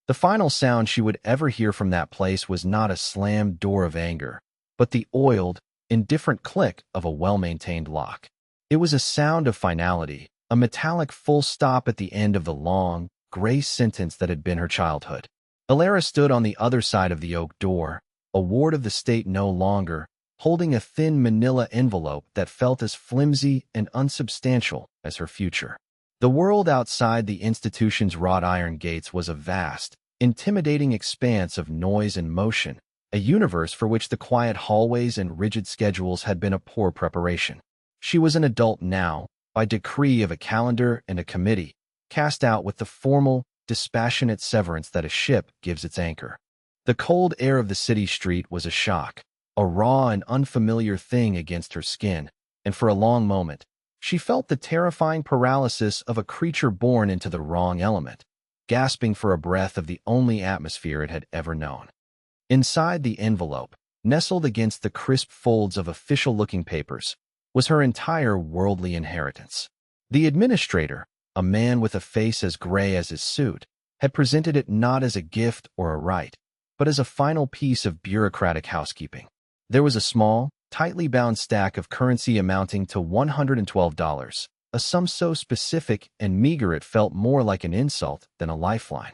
The final sound she would ever hear from that place was not a slammed door of anger, but the oiled, indifferent click of a well-maintained lock. It was a sound of finality, a metallic full stop at the end of the long, gray sentence that had been her childhood. Elara stood on the other side of the oak door, a ward of the state no longer, holding a thin manila envelope that felt as flimsy and unsubstantial as her future. The world outside the institution's wrought-iron gates was a vast, intimidating expanse of noise and motion, a universe for which the quiet hallways and rigid schedules had been a poor preparation. She was an adult now, by decree of a calendar and a committee, cast out with the formal, dispassionate severance that a ship gives its anchor. The cold air of the city street was a shock, a raw and unfamiliar thing against her skin, and for a long moment, she felt the terrifying paralysis of a creature born into the wrong element, gasping for a breath of the only atmosphere it had ever known. Inside the envelope, nestled against the crisp folds of official-looking papers, was her entire worldly inheritance. The administrator, a man with a face as gray as his suit, had presented it not as a gift or a right, but as a final piece of bureaucratic housekeeping. There was a small, tightly bound stack of currency amounting to $112, a sum so specific and meager it felt more like an insult than a lifeline.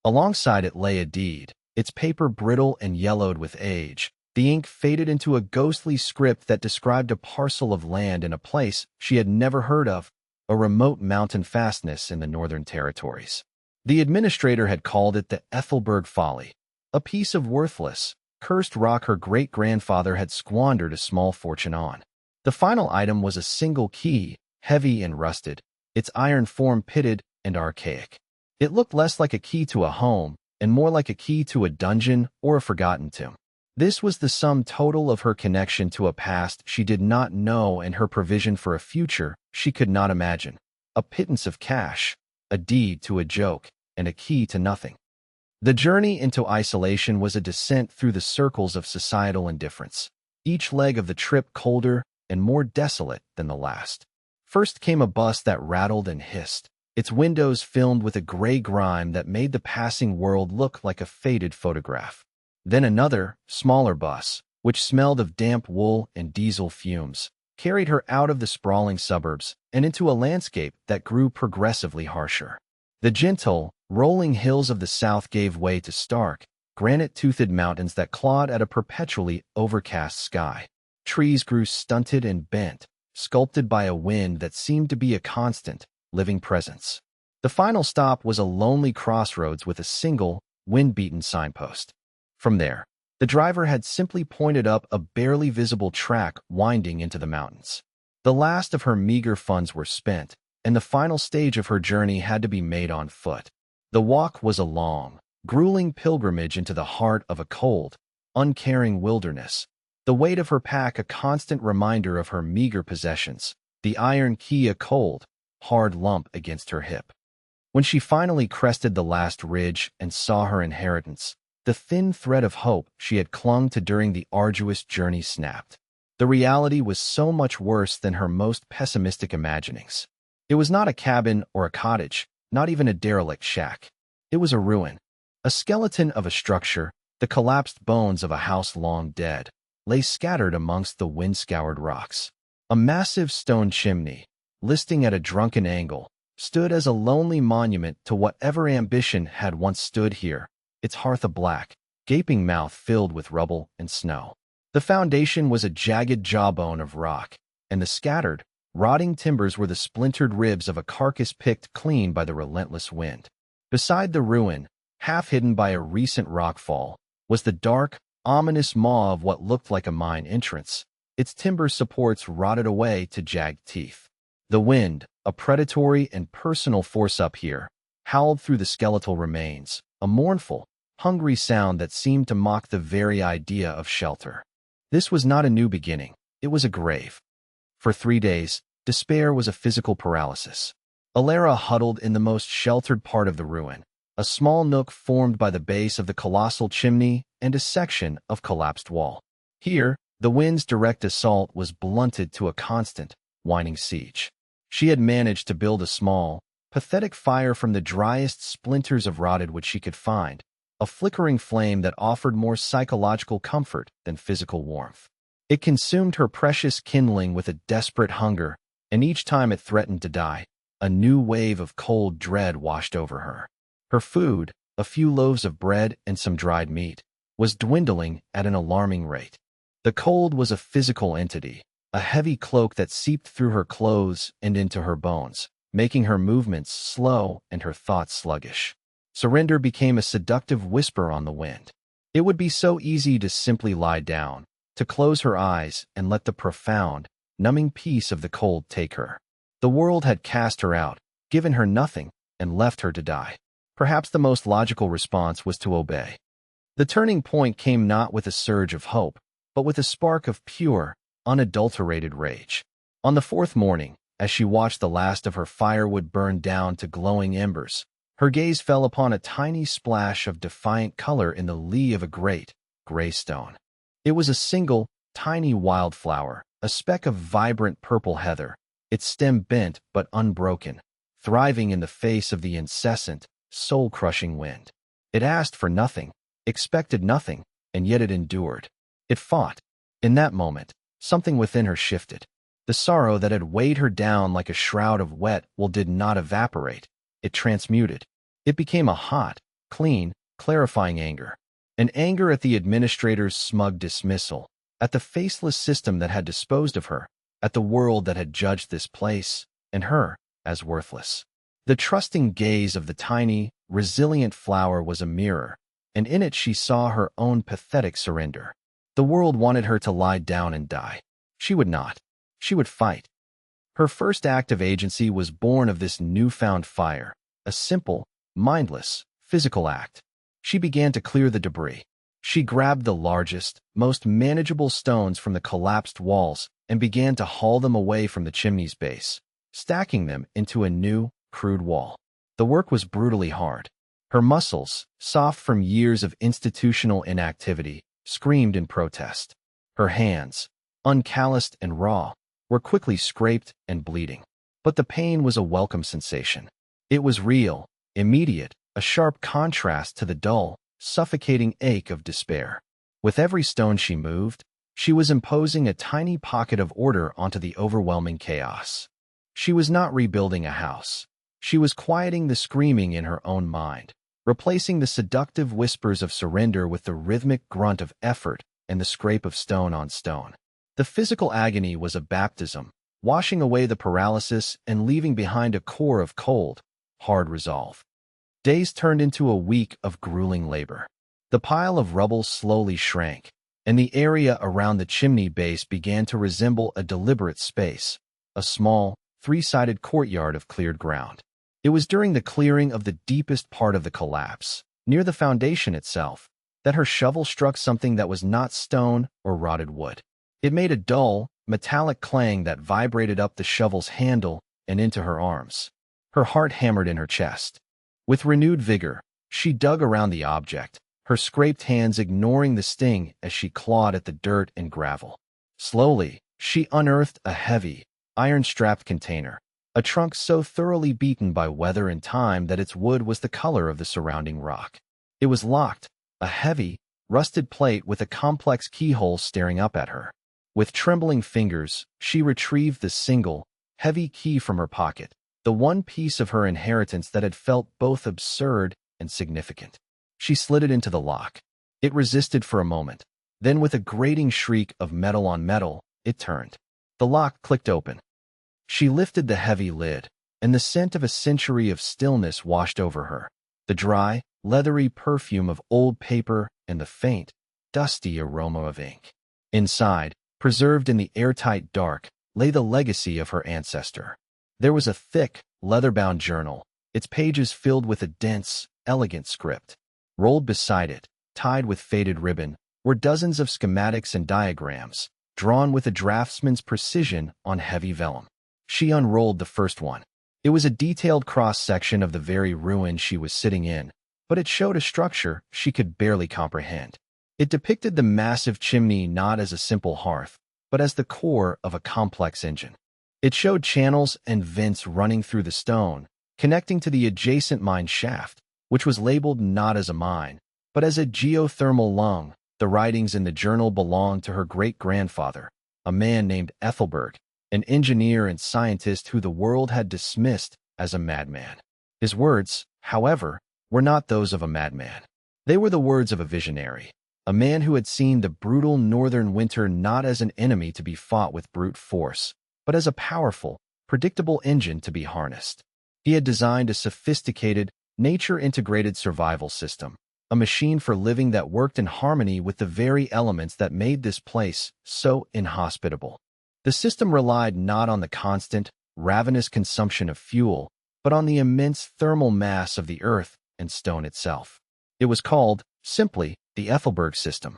Alongside it lay a deed, its paper brittle and yellowed with age, the ink faded into a ghostly script that described a parcel of land in a place she had never heard of, a remote mountain fastness in the Northern Territories. The administrator had called it the Ethelberg Folly, a piece of worthless, cursed rock her great-grandfather had squandered a small fortune on. The final item was a single key, heavy and rusted, its iron form pitted and archaic. It looked less like a key to a home and more like a key to a dungeon or a forgotten tomb. This was the sum total of her connection to a past she did not know and her provision for a future she could not imagine. A pittance of cash, a deed to a joke, and a key to nothing. The journey into isolation was a descent through the circles of societal indifference, each leg of the trip colder and more desolate than the last. First came a bus that rattled and hissed, its windows filmed with a gray grime that made the passing world look like a faded photograph. Then another, smaller bus, which smelled of damp wool and diesel fumes, carried her out of the sprawling suburbs and into a landscape that grew progressively harsher. The gentle, rolling hills of the south gave way to stark, granite-toothed mountains that clawed at a perpetually overcast sky. Trees grew stunted and bent, sculpted by a wind that seemed to be a constant, living presence. The final stop was a lonely crossroads with a single, wind-beaten signpost. From there, the driver had simply pointed up a barely visible track winding into the mountains. The last of her meager funds were spent, and the final stage of her journey had to be made on foot. The walk was a long, grueling pilgrimage into the heart of a cold, uncaring wilderness, the weight of her pack a constant reminder of her meager possessions, the iron key a cold, hard lump against her hip. When she finally crested the last ridge and saw her inheritance, the thin thread of hope she had clung to during the arduous journey snapped. The reality was so much worse than her most pessimistic imaginings. It was not a cabin or a cottage, not even a derelict shack. It was a ruin, a skeleton of a structure, the collapsed bones of a house long dead, lay scattered amongst the wind-scoured rocks. A massive stone chimney, listing at a drunken angle, stood as a lonely monument to whatever ambition had once stood here, its hearth a black, gaping mouth filled with rubble and snow. The foundation was a jagged jawbone of rock, and the scattered, rotting timbers were the splintered ribs of a carcass picked clean by the relentless wind. Beside the ruin, half hidden by a recent rockfall, was the dark, ominous maw of what looked like a mine entrance, its timber supports rotted away to jagged teeth. The wind, a predatory and personal force up here, howled through the skeletal remains, a mournful, hungry sound that seemed to mock the very idea of shelter. This was not a new beginning, it was a grave. For 3 days, despair was a physical paralysis. Elara huddled in the most sheltered part of the ruin, a small nook formed by the base of the colossal chimney and a section of collapsed wall. Here, the wind's direct assault was blunted to a constant, whining siege. She had managed to build a small, pathetic fire from the driest splinters of rotted wood she could find, a flickering flame that offered more psychological comfort than physical warmth. It consumed her precious kindling with a desperate hunger, and each time it threatened to die, a new wave of cold dread washed over her. Her food, a few loaves of bread and some dried meat, was dwindling at an alarming rate. The cold was a physical entity, a heavy cloak that seeped through her clothes and into her bones, making her movements slow and her thoughts sluggish. Surrender became a seductive whisper on the wind. It would be so easy to simply lie down, to close her eyes and let the profound, numbing peace of the cold take her. The world had cast her out, given her nothing, and left her to die. Perhaps the most logical response was to obey. The turning point came not with a surge of hope, but with a spark of pure, unadulterated rage. On the fourth morning, as she watched the last of her firewood burn down to glowing embers, her gaze fell upon a tiny splash of defiant color in the lee of a great, gray stone. It was a single, tiny wildflower, a speck of vibrant purple heather, its stem bent but unbroken, thriving in the face of the incessant, soul-crushing wind. It asked for nothing, expected nothing, and yet it endured. It fought. In that moment, something within her shifted. The sorrow that had weighed her down like a shroud of wet wool did not evaporate. It transmuted. It became a hot, clean, clarifying anger. An anger at the administrator's smug dismissal, at the faceless system that had disposed of her, at the world that had judged this place, and her, as worthless. The trusting gaze of the tiny, resilient flower was a mirror, and in it she saw her own pathetic surrender. The world wanted her to lie down and die. She would not. She would fight. Her first act of agency was born of this newfound fire, a simple, mindless, physical act. She began to clear the debris. She grabbed the largest, most manageable stones from the collapsed walls and began to haul them away from the chimney's base, stacking them into a new, crude wall. The work was brutally hard. Her muscles, soft from years of institutional inactivity, screamed in protest. Her hands, uncalloused and raw, were quickly scraped and bleeding. But the pain was a welcome sensation. It was real, immediate, a sharp contrast to the dull, suffocating ache of despair. With every stone she moved, she was imposing a tiny pocket of order onto the overwhelming chaos. She was not rebuilding a house. She was quieting the screaming in her own mind, replacing the seductive whispers of surrender with the rhythmic grunt of effort and the scrape of stone on stone. The physical agony was a baptism, washing away the paralysis and leaving behind a core of cold, hard resolve. Days turned into a week of grueling labor. The pile of rubble slowly shrank, and the area around the chimney base began to resemble a deliberate space, a small, three-sided courtyard of cleared ground. It was during the clearing of the deepest part of the collapse, near the foundation itself, that her shovel struck something that was not stone or rotted wood. It made a dull, metallic clang that vibrated up the shovel's handle and into her arms. Her heart hammered in her chest. With renewed vigor, she dug around the object, her scraped hands ignoring the sting as she clawed at the dirt and gravel. Slowly, she unearthed a heavy, iron-strapped container, a trunk so thoroughly beaten by weather and time that its wood was the color of the surrounding rock. It was locked, a heavy, rusted plate with a complex keyhole staring up at her. With trembling fingers, she retrieved the single, heavy key from her pocket, the one piece of her inheritance that had felt both absurd and significant. She slid it into the lock. It resisted for a moment. Then with a grating shriek of metal on metal, it turned. The lock clicked open. She lifted the heavy lid, and the scent of a century of stillness washed over her. The dry, leathery perfume of old paper and the faint, dusty aroma of ink. Inside, preserved in the airtight dark, lay the legacy of her ancestor. There was a thick, leather-bound journal, its pages filled with a dense, elegant script. Rolled beside it, tied with faded ribbon, were dozens of schematics and diagrams, drawn with a draftsman's precision on heavy vellum. She unrolled the first one. It was a detailed cross-section of the very ruin she was sitting in, but it showed a structure she could barely comprehend. It depicted the massive chimney not as a simple hearth, but as the core of a complex engine. It showed channels and vents running through the stone, connecting to the adjacent mine shaft, which was labeled not as a mine, but as a geothermal lung. The writings in the journal belonged to her great-grandfather, a man named Ethelberg, an engineer and scientist who the world had dismissed as a madman. His words, however, were not those of a madman. They were the words of a visionary, a man who had seen the brutal northern winter not as an enemy to be fought with brute force, but as a powerful, predictable engine to be harnessed. He had designed a sophisticated, nature-integrated survival system, a machine for living that worked in harmony with the very elements that made this place so inhospitable. The system relied not on the constant, ravenous consumption of fuel, but on the immense thermal mass of the earth and stone itself. It was called, simply, the Ethelberg system.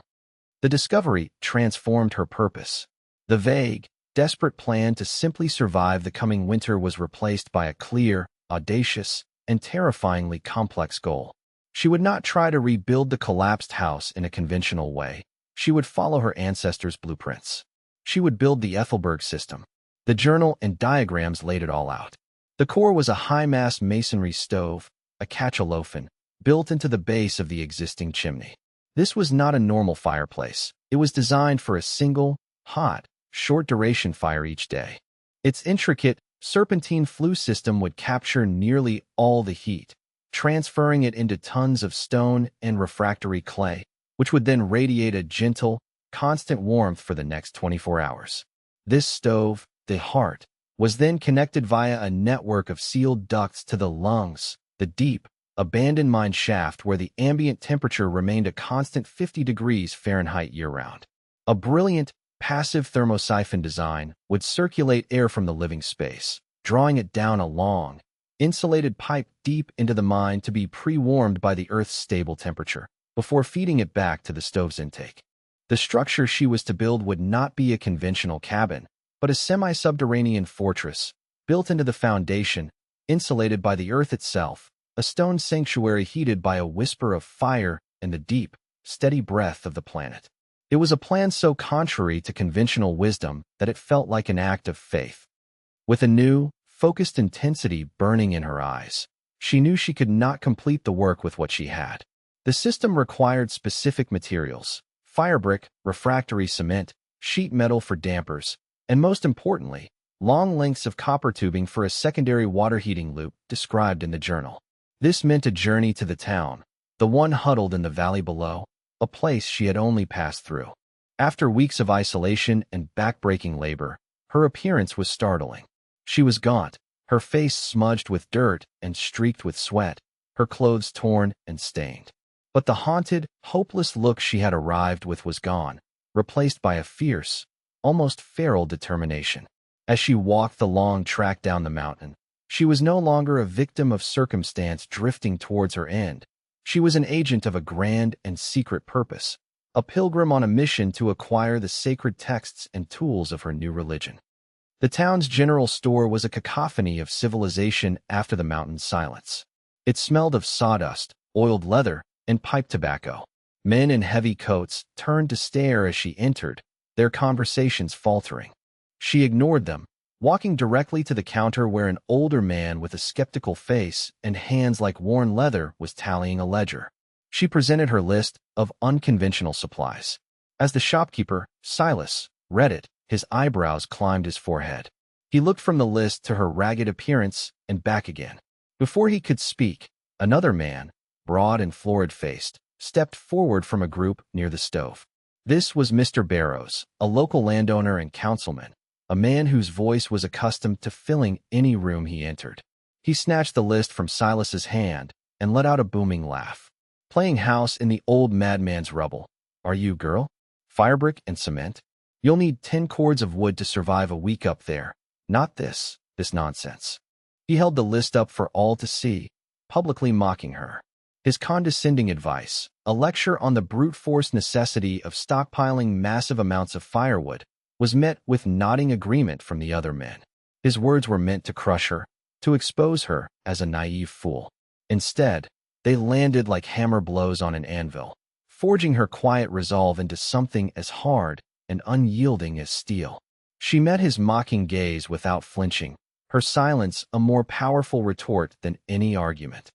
The discovery transformed her purpose. The vague, desperate plan to simply survive the coming winter was replaced by a clear, audacious, and terrifyingly complex goal. She would not try to rebuild the collapsed house in a conventional way. She would follow her ancestors' blueprints. She would build the Ethelberg system. The journal and diagrams laid it all out. The core was a high-mass masonry stove, a cachalophin, built into the base of the existing chimney. This was not a normal fireplace. It was designed for a single, hot, short-duration fire each day. Its intricate, serpentine flue system would capture nearly all the heat, transferring it into tons of stone and refractory clay, which would then radiate a gentle, constant warmth for the next 24 hours. This stove, the heart, was then connected via a network of sealed ducts to the lungs, the deep, abandoned mine shaft where the ambient temperature remained a constant 50 degrees Fahrenheit year-round. A brilliant, passive thermosiphon design would circulate air from the living space, drawing it down a long, insulated pipe deep into the mine to be pre-warmed by the Earth's stable temperature, before feeding it back to the stove's intake. The structure she was to build would not be a conventional cabin, but a semi-subterranean fortress, built into the foundation, insulated by the Earth itself, a stone sanctuary heated by a whisper of fire and the deep, steady breath of the planet. It was a plan so contrary to conventional wisdom that it felt like an act of faith. With a new, focused intensity burning in her eyes, she knew she could not complete the work with what she had. The system required specific materials: firebrick, refractory cement, sheet metal for dampers, and most importantly, long lengths of copper tubing for a secondary water heating loop described in the journal. This meant a journey to the town, the one huddled in the valley below, a place she had only passed through. After weeks of isolation and backbreaking labor, her appearance was startling. She was gaunt, her face smudged with dirt and streaked with sweat, her clothes torn and stained. But the haunted, hopeless look she had arrived with was gone, replaced by a fierce, almost feral determination. As she walked the long track down the mountain, she was no longer a victim of circumstance drifting towards her end. She was an agent of a grand and secret purpose, a pilgrim on a mission to acquire the sacred texts and tools of her new religion. The town's general store was a cacophony of civilization after the mountain's silence. It smelled of sawdust, oiled leather, and pipe tobacco. Men in heavy coats turned to stare as she entered, their conversations faltering. She ignored them, walking directly to the counter where an older man with a skeptical face and hands like worn leather was tallying a ledger. She presented her list of unconventional supplies. As the shopkeeper, Silas, read it, his eyebrows climbed his forehead. He looked from the list to her ragged appearance and back again. Before he could speak, another man, broad and florid-faced, stepped forward from a group near the stove. This was Mr. Barrows, a local landowner and councilman, a man whose voice was accustomed to filling any room he entered. He snatched the list from Silas's hand and let out a booming laugh. Playing house in the old madman's rubble. Are you, girl? Firebrick and cement? You'll need 10 cords of wood to survive a week up there. Not this nonsense. He held the list up for all to see, publicly mocking her. His condescending advice, a lecture on the brute force necessity of stockpiling massive amounts of firewood, was met with nodding agreement from the other men. His words were meant to crush her, to expose her as a naive fool. Instead, they landed like hammer blows on an anvil, forging her quiet resolve into something as hard and unyielding as steel. She met his mocking gaze without flinching, her silence a more powerful retort than any argument.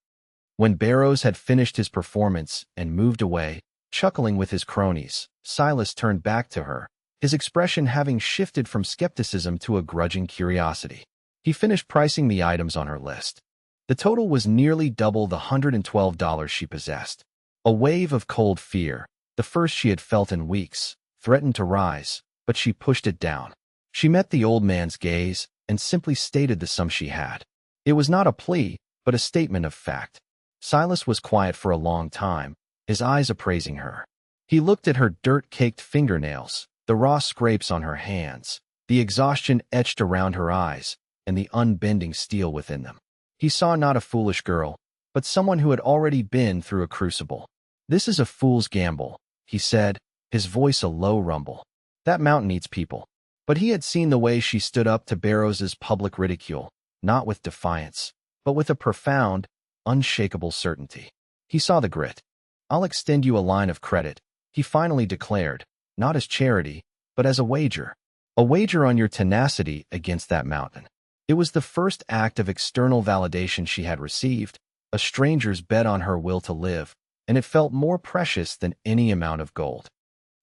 When Barrows had finished his performance and moved away, chuckling with his cronies, Silas turned back to her, his expression having shifted from skepticism to a grudging curiosity. He finished pricing the items on her list. The total was nearly double the $112 she possessed. A wave of cold fear, the first she had felt in weeks, threatened to rise, but she pushed it down. She met the old man's gaze and simply stated the sum she had. It was not a plea, but a statement of fact. Silas was quiet for a long time, his eyes appraising her. He looked at her dirt-caked fingernails, the raw scrapes on her hands, the exhaustion etched around her eyes, and the unbending steel within them. He saw not a foolish girl, but someone who had already been through a crucible. "This is a fool's gamble," he said, his voice a low rumble. "That mountain needs people." But he had seen the way she stood up to Barrows's public ridicule, not with defiance, but with a profound, unshakable certainty. He saw the grit. "I'll extend you a line of credit," he finally declared, not as charity, but as a wager. A wager on your tenacity against that mountain. It was the first act of external validation she had received, a stranger's bet on her will to live, and it felt more precious than any amount of gold.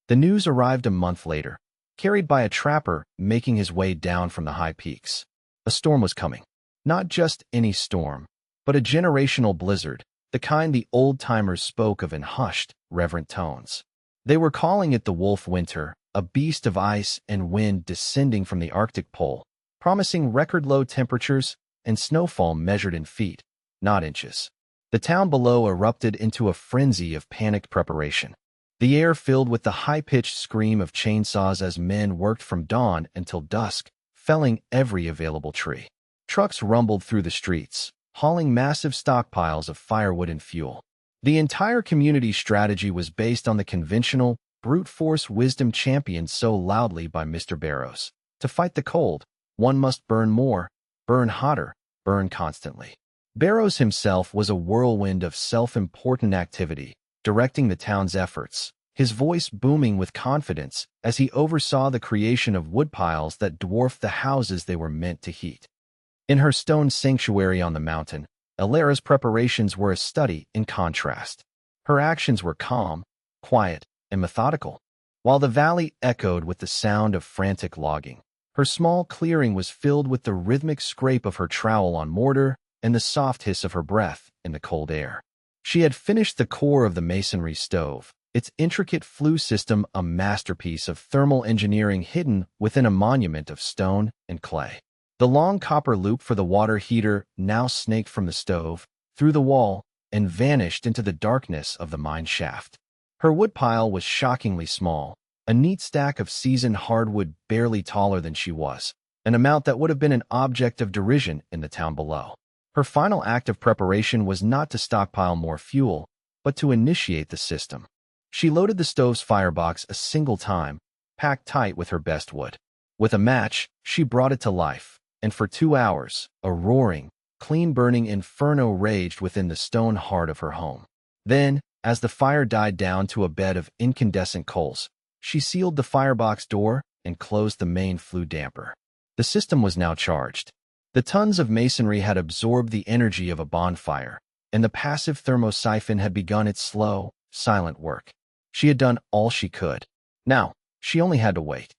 The news arrived a month later, carried by a trapper making his way down from the high peaks. A storm was coming. Not just any storm, but a generational blizzard, the kind the old-timers spoke of in hushed, reverent tones. They were calling it the wolf winter, a beast of ice and wind descending from the Arctic pole, promising record-low temperatures and snowfall measured in feet, not inches. The town below erupted into a frenzy of panicked preparation. The air filled with the high-pitched scream of chainsaws as men worked from dawn until dusk, felling every available tree. Trucks rumbled through the streets, hauling massive stockpiles of firewood and fuel. The entire community's strategy was based on the conventional, brute force wisdom championed so loudly by Mr. Barrows. To fight the cold, one must burn more, burn hotter, burn constantly. Barrows himself was a whirlwind of self-important activity, directing the town's efforts, his voice booming with confidence as he oversaw the creation of woodpiles that dwarfed the houses they were meant to heat. In her stone sanctuary on the mountain, Elara's preparations were a study in contrast. Her actions were calm, quiet, and methodical. While the valley echoed with the sound of frantic logging, her small clearing was filled with the rhythmic scrape of her trowel on mortar and the soft hiss of her breath in the cold air. She had finished the core of the masonry stove, its intricate flue system a masterpiece of thermal engineering hidden within a monument of stone and clay. The long copper loop for the water heater now snaked from the stove, through the wall, and vanished into the darkness of the mine shaft. Her woodpile was shockingly small, a neat stack of seasoned hardwood barely taller than she was, an amount that would have been an object of derision in the town below. Her final act of preparation was not to stockpile more fuel, but to initiate the system. She loaded the stove's firebox a single time, packed tight with her best wood. With a match, she brought it to life, and for 2 hours, a roaring, clean-burning inferno raged within the stone heart of her home. Then, as the fire died down to a bed of incandescent coals, she sealed the firebox door and closed the main flue damper. The system was now charged. The tons of masonry had absorbed the energy of a bonfire, and the passive thermosiphon had begun its slow, silent work. She had done all she could. Now, she only had to wait.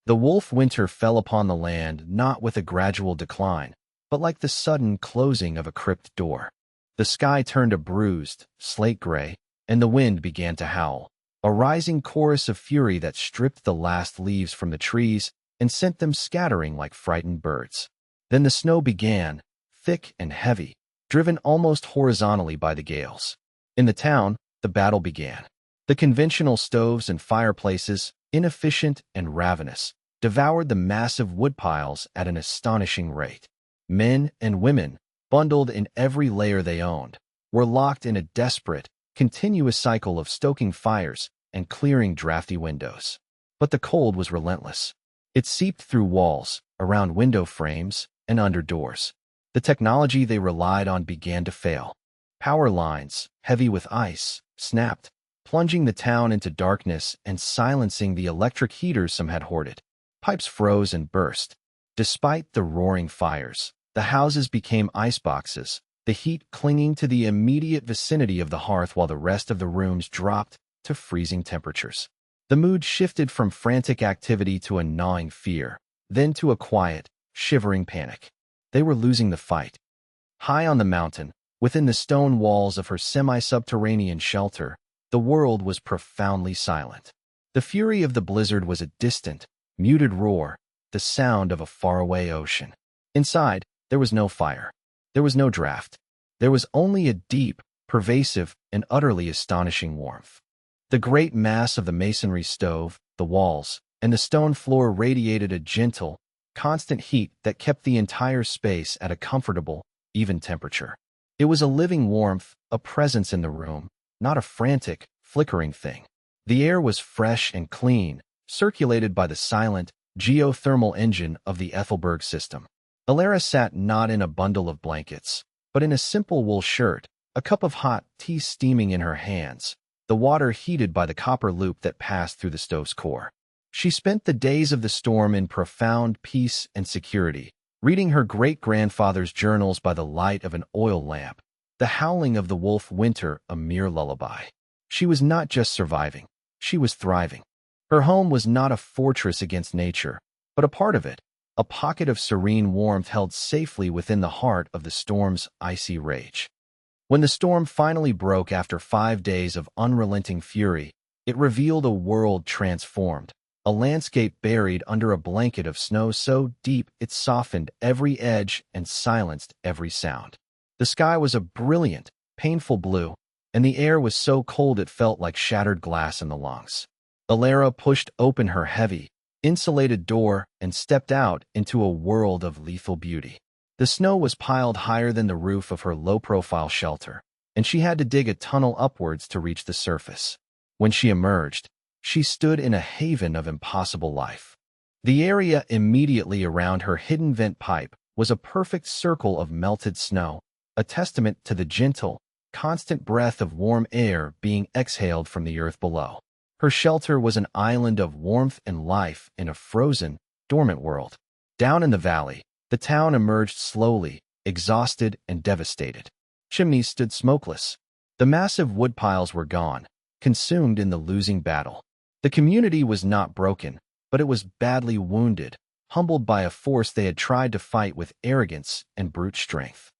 The wolf winter fell upon the land not with a gradual decline, but like the sudden closing of a crypt door. The sky turned a bruised, slate gray, and the wind began to howl, a rising chorus of fury that stripped the last leaves from the trees and sent them scattering like frightened birds. Then the snow began, thick and heavy, driven almost horizontally by the gales. In the town, the battle began. The conventional stoves and fireplaces, inefficient and ravenous, devoured the massive woodpiles at an astonishing rate. Men and women, bundled in every layer they owned, were locked in a desperate, continuous cycle of stoking fires and clearing drafty windows. But the cold was relentless. It seeped through walls, around window frames, and under doors. The technology they relied on began to fail. Power lines, heavy with ice, snapped, plunging the town into darkness and silencing the electric heaters some had hoarded. Pipes froze and burst. Despite the roaring fires, the houses became iceboxes, the heat clinging to the immediate vicinity of the hearth while the rest of the rooms dropped to freezing temperatures. The mood shifted from frantic activity to a gnawing fear, then to a quiet, shivering panic. They were losing the fight. High on the mountain, within the stone walls of her semi-subterranean shelter, the world was profoundly silent. The fury of the blizzard was a distant, muted roar, the sound of a faraway ocean. Inside, there was no fire. There was no draft. There was only a deep, pervasive, and utterly astonishing warmth. The great mass of the masonry stove, the walls, and the stone floor radiated a gentle, constant heat that kept the entire space at a comfortable, even temperature. It was a living warmth, a presence in the room, not a frantic, flickering thing. The air was fresh and clean, circulated by the silent, geothermal engine of the Ethelberg system. Elara sat not in a bundle of blankets, but in a simple wool shirt, a cup of hot tea steaming in her hands, the water heated by the copper loop that passed through the stove's core. She spent the days of the storm in profound peace and security, reading her great-grandfather's journals by the light of an oil lamp, the howling of the wolf winter a mere lullaby. She was not just surviving, she was thriving. Her home was not a fortress against nature, but a part of it, a pocket of serene warmth held safely within the heart of the storm's icy rage. When the storm finally broke after 5 days of unrelenting fury, it revealed a world transformed, a landscape buried under a blanket of snow so deep it softened every edge and silenced every sound. The sky was a brilliant, painful blue, and the air was so cold it felt like shattered glass in the lungs. Elara pushed open her heavy, insulated door and stepped out into a world of lethal beauty. The snow was piled higher than the roof of her low-profile shelter, and she had to dig a tunnel upwards to reach the surface. When she emerged, she stood in a haven of impossible life. The area immediately around her hidden vent pipe was a perfect circle of melted snow, a testament to the gentle, constant breath of warm air being exhaled from the earth below. Her shelter was an island of warmth and life in a frozen, dormant world. Down in the valley, the town emerged slowly, exhausted and devastated. Chimneys stood smokeless. The massive woodpiles were gone, consumed in the losing battle. The community was not broken, but it was badly wounded, humbled by a force they had tried to fight with arrogance and brute strength.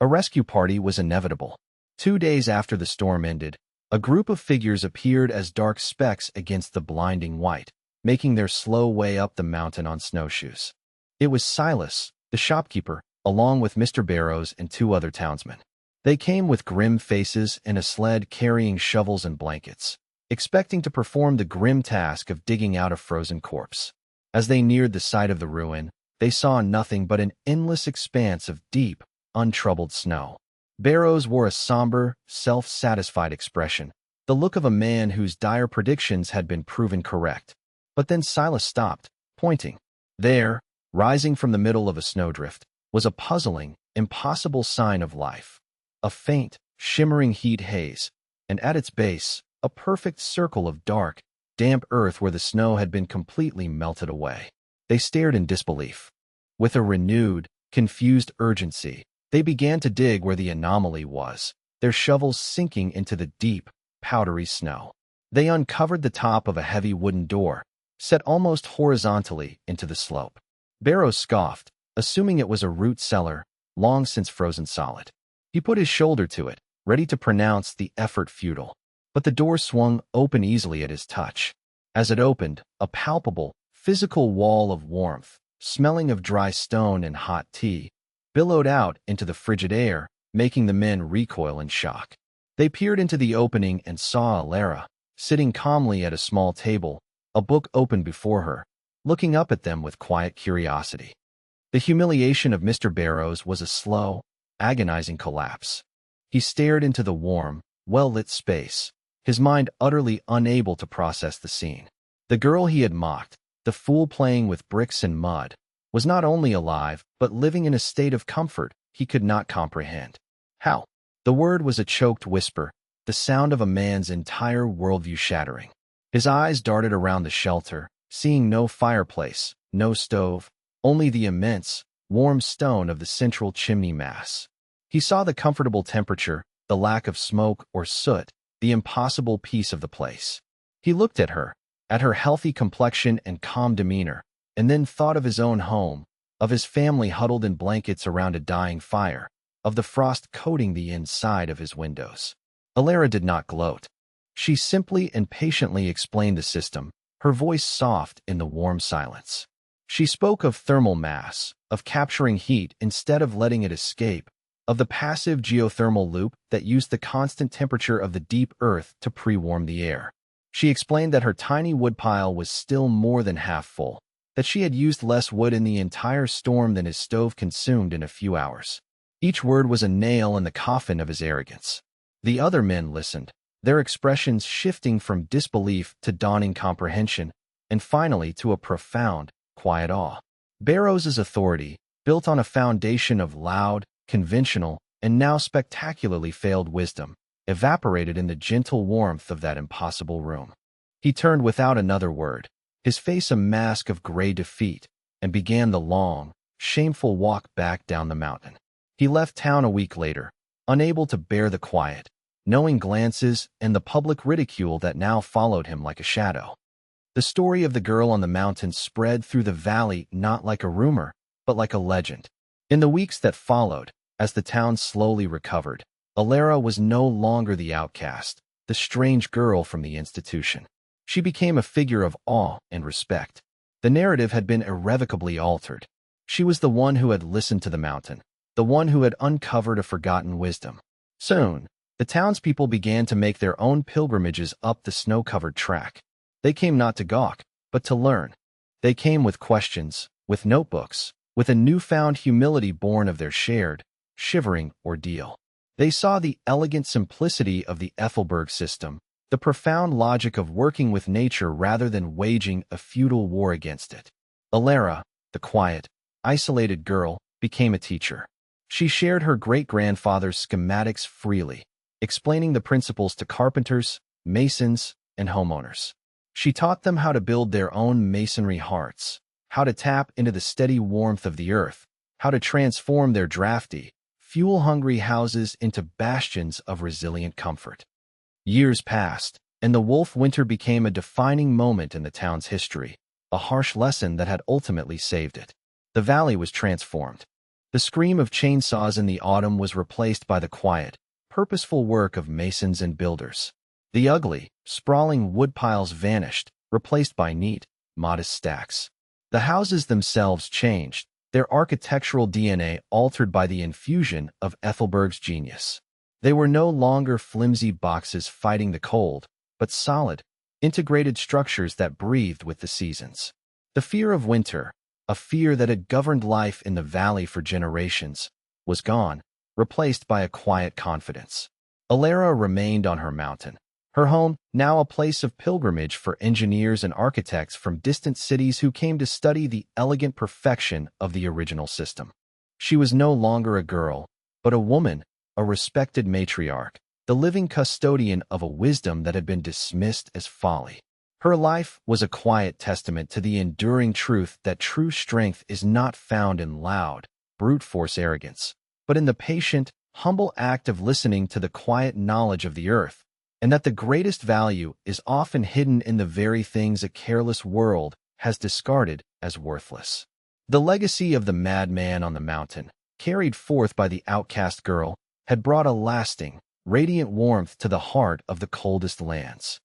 A rescue party was inevitable. 2 days after the storm ended, a group of figures appeared as dark specks against the blinding white, making their slow way up the mountain on snowshoes. It was Silas, the shopkeeper, along with Mr. Barrows and 2 other townsmen. They came with grim faces and a sled carrying shovels and blankets, expecting to perform the grim task of digging out a frozen corpse. As they neared the site of the ruin, they saw nothing but an endless expanse of deep, untroubled snow. Barrows wore a somber, self-satisfied expression, the look of a man whose dire predictions had been proven correct. But then Silas stopped, pointing. There, rising from the middle of a snowdrift, was a puzzling, impossible sign of life. A faint, shimmering heat haze, and at its base, a perfect circle of dark, damp earth where the snow had been completely melted away. They stared in disbelief. With a renewed, confused urgency, they began to dig where the anomaly was, their shovels sinking into the deep, powdery snow. They uncovered the top of a heavy wooden door, set almost horizontally into the slope. Barrows scoffed, assuming it was a root cellar, long since frozen solid. He put his shoulder to it, ready to pronounce the effort futile. But the door swung open easily at his touch. As it opened, a palpable, physical wall of warmth, smelling of dry stone and hot tea, billowed out into the frigid air, making the men recoil in shock. They peered into the opening and saw Elara, sitting calmly at a small table, a book open before her, looking up at them with quiet curiosity. The humiliation of Mr. Barrows was a slow, agonizing collapse. He stared into the warm, well-lit space, his mind utterly unable to process the scene. The girl he had mocked, the fool playing with bricks and mud, was not only alive, but living in a state of comfort he could not comprehend. How? The word was a choked whisper, the sound of a man's entire worldview shattering. His eyes darted around the shelter, seeing no fireplace, no stove, only the immense, warm stone of the central chimney mass. He saw the comfortable temperature, the lack of smoke or soot, the impossible peace of the place. He looked at her healthy complexion and calm demeanor, and then thought of his own home, of his family huddled in blankets around a dying fire, of the frost coating the inside of his windows. Elara did not gloat. She simply and patiently explained the system, her voice soft in the warm silence. She spoke of thermal mass, of capturing heat instead of letting it escape, of the passive geothermal loop that used the constant temperature of the deep earth to pre-warm the air. She explained that her tiny woodpile was still more than half full, that she had used less wood in the entire storm than his stove consumed in a few hours. Each word was a nail in the coffin of his arrogance. The other men listened, their expressions shifting from disbelief to dawning comprehension, and finally to a profound, quiet awe. Barrows's authority, built on a foundation of loud, conventional, and now spectacularly failed wisdom, evaporated in the gentle warmth of that impossible room. He turned without another word, his face a mask of gray defeat, and began the long, shameful walk back down the mountain. He left town a week later, unable to bear the quiet, knowing glances and the public ridicule that now followed him like a shadow. The story of the girl on the mountain spread through the valley not like a rumor, but like a legend. In the weeks that followed, as the town slowly recovered, Elara was no longer the outcast, the strange girl from the institution. She became a figure of awe and respect. The narrative had been irrevocably altered. She was the one who had listened to the mountain, the one who had uncovered a forgotten wisdom. Soon, the townspeople began to make their own pilgrimages up the snow-covered track. They came not to gawk, but to learn. They came with questions, with notebooks, with a newfound humility born of their shared, shivering ordeal. They saw the elegant simplicity of the Ethelberg system, the profound logic of working with nature rather than waging a futile war against it. Elara, the quiet, isolated girl, became a teacher. She shared her great-grandfather's schematics freely, explaining the principles to carpenters, masons, and homeowners. She taught them how to build their own masonry hearts, how to tap into the steady warmth of the earth, how to transform their drafty, fuel-hungry houses into bastions of resilient comfort. Years passed, and the wolf winter became a defining moment in the town's history, a harsh lesson that had ultimately saved it. The valley was transformed. The scream of chainsaws in the autumn was replaced by the quiet, purposeful work of masons and builders. The ugly, sprawling woodpiles vanished, replaced by neat, modest stacks. The houses themselves changed, their architectural DNA altered by the infusion of Ethelberg's genius. They were no longer flimsy boxes fighting the cold, but solid, integrated structures that breathed with the seasons. The fear of winter, a fear that had governed life in the valley for generations, was gone, replaced by a quiet confidence. Elara remained on her mountain, her home now a place of pilgrimage for engineers and architects from distant cities who came to study the elegant perfection of the original system. She was no longer a girl, but a woman, a respected matriarch, the living custodian of a wisdom that had been dismissed as folly. Her life was a quiet testament to the enduring truth that true strength is not found in loud, brute force arrogance, but in the patient, humble act of listening to the quiet knowledge of the earth, and that the greatest value is often hidden in the very things a careless world has discarded as worthless. The legacy of the madman on the mountain, carried forth by the outcast girl, had brought a lasting, radiant warmth to the heart of the coldest lands.